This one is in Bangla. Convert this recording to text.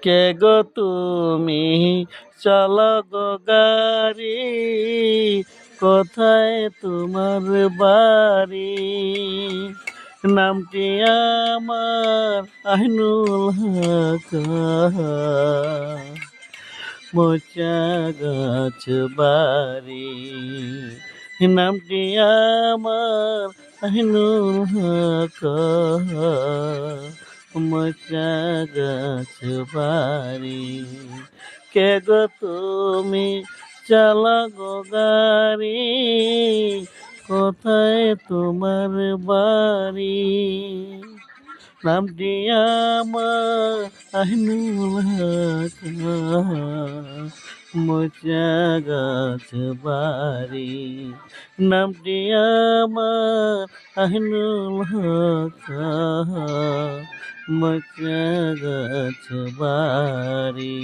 কে গো তুমি, চলো গো গাড়ি, কোথায় তোমার বাড়ি? নামটি আমার আইনুল হক, মোচা গাছ বাড়ি। নামটি আমার আইনুল হক, মোচা গাছ বাড়ি। কে গো তুমি, চালা গো গাড়ি, কোথায় তোমার বাড়ি? নামটি আমার আইনুল হক, মোচা গাছ বাড়ি। নামটি আমার আইনুল হক, মোচা গাছ বাড়ি।